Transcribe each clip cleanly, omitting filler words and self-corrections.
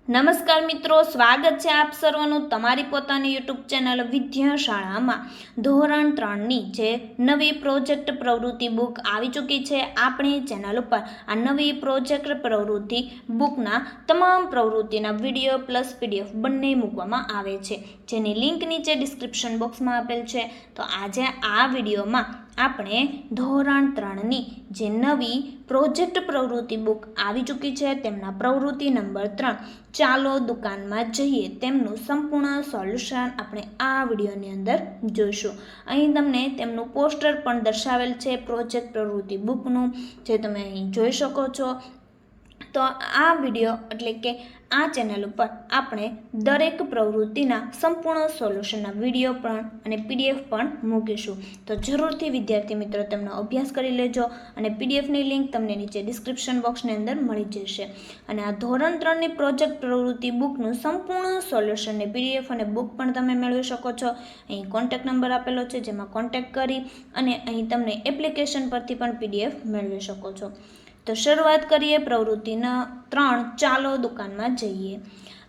નમસ્કાર મિત્રો, સ્વાગત છે આપ સર્વનું તમારી પોતાની યુટ્યુબ ચેનલ વિદ્યાશાળામાં. ધોરણ 3ની જે નવી પ્રોજેક્ટ પ્રવૃત્તિ બુક આવી ચૂકી છે આપણી ચેનલ ઉપર. આ નવી પ્રોજેક્ટ પ્રવૃત્તિ બુકના તમામ પ્રવૃત્તિના વિડીયો પ્લસ પીડીએફ બંને મૂકવામાં આવે છે, જેની લિંક નીચે ડિસ્ક્રિપ્શન બોક્સમાં આપેલ છે. તો આજે આ વિડીયોમાં આપણે ધોરણ 3ની જે નવી પ્રોજેક્ટ પ્રવૃત્તિ બુક આવી ચૂકી છે તેમના પ્રવૃત્તિ નંબર 3 ચાલો દુકાનમાં જઈએ તેમનું સંપૂર્ણ સોલ્યુશન આપણે આ વિડીયોની અંદર જોઈશું. અહીં તમને તેમનું પોસ્ટર પણ દર્શાવેલ છે પ્રોજેક્ટ પ્રવૃત્તિ બુકનું, જે તમે અહીં જોઈ શકો છો. તો આ વિડીયો એટલે કે આ ચેનલ ઉપર આપણે દરેક પ્રવૃત્તિના સંપૂર્ણ સોલ્યુશનના વિડીયો પણ અને પીડીએફ પણ મૂકીશું. તો જરૂરથી વિદ્યાર્થી મિત્રો તેમનો અભ્યાસ કરી લેજો અને પીડીએફની લિંક તમને નીચે ડિસ્ક્રિપ્શન બોક્સની અંદર મળી જશે. અને આ ધોરણ 3ની પ્રોજેક્ટ પ્રવૃત્તિ બુકનું સંપૂર્ણ સોલ્યુશનની પીડીએફ અને બુક પણ તમે મેળવી શકો છો. અહીં કોન્ટેક્ટ નંબર આપેલો છે, જેમાં કોન્ટેક્ટ કરી અને અહીં તમને એપ્લિકેશન પરથી પણ પીડીએફ મેળવી શકો છો. તો શરૂઆત કરીએ પ્રવૃત્તિના 3 ચાલો દુકાનમાં જઈએ.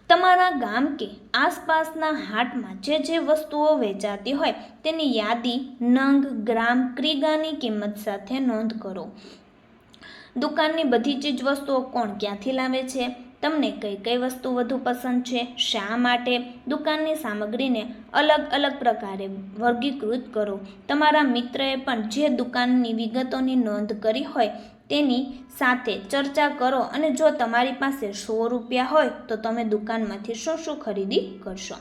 તમારા ગામ કે આસપાસના હાટમાં જે વસ્તુઓ વેચાતી હોય તેની યાદી નંગ, ગ્રામ, ક્રિગાની કિંમત સાથે નોંધ કરો. દુકાનની બધી ચીજ વસ્તુઓ કોણ ક્યાંથી લાવે છે? તમને કઈ વસ્તુ વધુ પસંદ છે? શા માટે? દુકાનની સામગ્રીને અલગ અલગ પ્રકારે વર્ગીકૃત કરો. તમારા મિત્રએ પણ જે દુકાનની વિગતોની નોંધ કરી હોય તેની સાથે ચર્ચા કરો અને જો તમારી પાસે 100 રૂપિયા હોય તો તમે દુકાનમાંથી શું ખરીદી કરશો?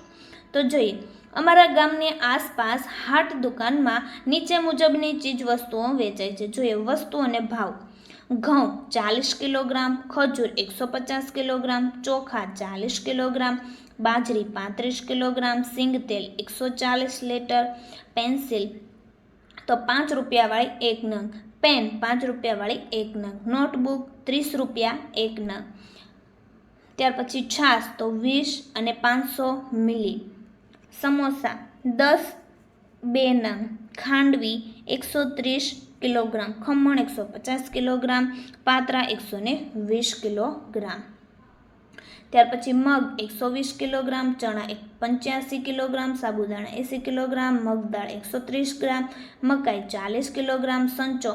તો જોઈએ, અમારા ગામની આસપાસ હાટ દુકાનમાં નીચે મુજબની ચીજ વસ્તુઓ વેચાય છે. જોઈએ વસ્તુ અને ભાવ. ઘઉં 40 કિલોગ્રામ, ખજૂર 150 કિલોગ્રામ, ચોખા 40 કિલોગ્રામ, બાજરી 35 કિલોગ્રામ, સિંગતેલ 140 લીટર, પેન્સિલ તો 5 રૂપિયાવાળી 1 નંગ, પેન 5 રૂપિયાવાળી 1 નંગ, નોટબુક 30 રૂપિયા 1 નંગ. ત્યાર પછી છાશ તો 20 અને 500 મિલી, સમોસા 10 2 નંગ, ખાંડવી 130 કિલોગ્રામ, ખમણ 150 કિલોગ્રામ, પાત્રા 120 કિલોગ્રામ. ત્યાર પછી મગ 120 કિલોગ્રામ, ચણા 85 કિલોગ્રામ, સાબુદાણા 80 કિલોગ્રામ, મગદાળ 130 ગ્રામ, મકાઈ 40 કિલોગ્રામ, સંચો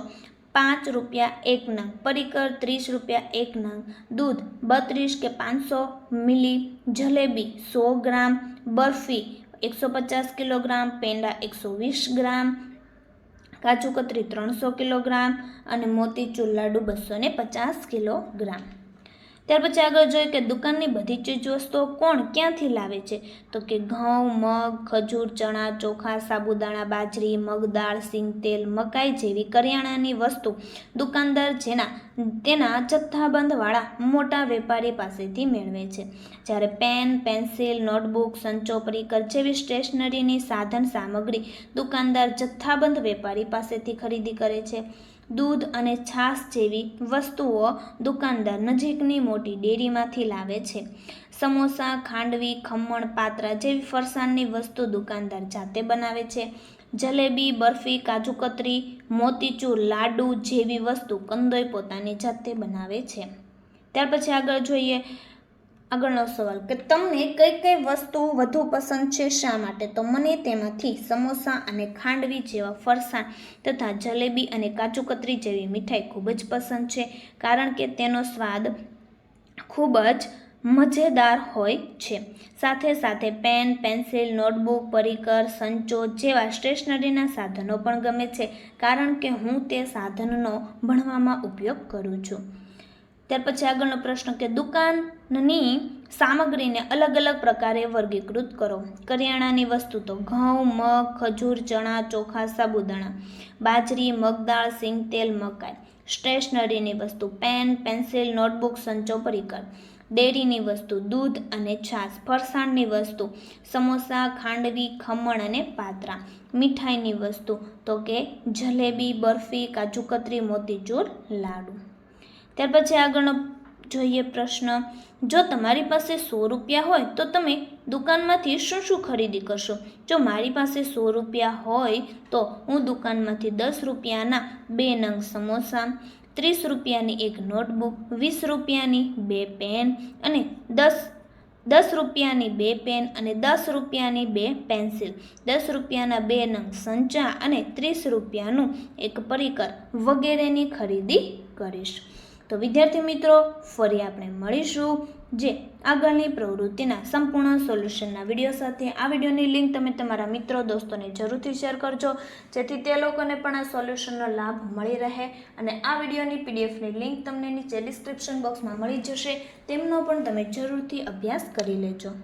5 રૂપિયા 1 નંગ, પરિકર 30 રૂપિયા 1 નંગ, દૂધ 32 કે 500 મિલી, જલેબી 100 ગ્રામ, બરફી 150 કિલોગ્રામ, પેંડા 120 ગ્રામ, કાજુ કતરી 300 કિલોગ્રામ અને મોતીચૂર લાડુ 250 કિલોગ્રામ. ત્યાર પછી આગળ જોઈએ કે દુકાનની બધી ચીજ વસ્તુઓ કોણ ક્યાંથી લાવે છે? તો કે ઘઉં, મગ, ખજૂર, ચણા, ચોખા, સાબુદાણા, બાજરી, મગદાળ, સિંગતેલ, મકાઈ જેવી કરિયાણાની વસ્તુ દુકાનદાર તેના જથ્થાબંધવાળા મોટા વેપારી પાસેથી મેળવે છે. જ્યારે પેન, પેન્સિલ, નોટબુક, સંચો, પરિકર જેવી સ્ટેશનરીની સાધન સામગ્રી દુકાનદાર જથ્થાબંધ વેપારી પાસેથી ખરીદી કરે છે. દૂધ અને છાશ જેવી વસ્તુઓ દુકાનદાર નજીકની મોટી ડેરીમાંથી લાવે છે. સમોસા, ખાંડવી, ખમણ, પાત્રા જેવી ફરસાણની વસ્તુ દુકાનદાર જાતે બનાવે છે. જલેબી, બરફી, કાજુ કતરી, મોતીચૂર લાડુ જેવી વસ્તુ કંદોઈ પોતાની જાતે બનાવે છે. ત્યાર પછી આગળ જોઈએ આગળનો સવાલ કે તમને કઈ વસ્તુ વધુ પસંદ છે, શા માટે? તો મને તેમાંથી સમોસા અને ખાંડવી જેવા ફરસાણ તથા જલેબી અને કાજુ કતરી જેવી મીઠાઈ ખૂબ જ પસંદ છે, કારણ કે તેનો સ્વાદ ખૂબ જ મજેદાર હોય છે. સાથે સાથે પેન, પેન્સિલ, નોટબુક, પરિકર, સંચો જેવા સ્ટેશનરીના સાધનો પણ ગમે છે, કારણ કે હું તે સાધનનો ભણવામાં ઉપયોગ કરું છું. ત્યાર પછી આગળનો પ્રશ્ન કે દુકાનની સામગ્રીને અલગ અલગ પ્રકારે વર્ગીકૃત કરો. કરિયાણાની વસ્તુ તો ઘઉં, મગ, ખજૂર, ચણા, ચોખા, સાબુદાણા, બાજરી, મગદાળ, સિંગતેલ, મકાઈ. સ્ટેશનરીની વસ્તુ પેન, પેન્સિલ, નોટબુક, સંચો, પરિકર. ડેરીની વસ્તુ દૂધ અને છાશ. ફરસાણની વસ્તુ સમોસા, ખાંડવી, ખમણ અને પાત્રા. મીઠાઈની વસ્તુ તો કે જલેબી, બરફી, કાજુ કતરી, મોતીચૂર લાડુ. ત્યાર પછી આગળનો જોઈએ પ્રશ્ન, જો તમારી પાસે 100 રૂપિયા હોય તો તમે દુકાનમાંથી શું ખરીદી કરશો? જો મારી પાસે 100 રૂપિયા હોય તો હું દુકાનમાંથી 10 રૂપિયાના 2 નંગ સમોસા, 30 રૂપિયાની 1 નોટબુક, 20 રૂપિયાની 2 પેન અને 10 ₹10ની 2 પેન અને ₹10ની 2 પેન્સિલ, ₹10ના 2 નંગ સંચા અને ₹30નું એક પરિકર વગેરેની ખરીદી કરીશ. તો વિદ્યાર્થી મિત્રો, ફરી આપણે મળીશું જે આગળની પ્રવૃત્તિના સંપૂર્ણ સોલ્યુશનના વિડીયો સાથે. આ વિડીયોની લિંક તમે તમારા મિત્રો દોસ્તોને જરૂરથી શેર કરજો, જેથી તે લોકોને પણ આ સોલ્યુશનનો લાભ મળી રહે. અને આ વિડીયોની પીડીએફની લિંક તમને નીચે ડિસ્ક્રિપ્શન બોક્સમાં મળી જશે, તેમનો પણ તમે જરૂરથી અભ્યાસ કરી લેજો.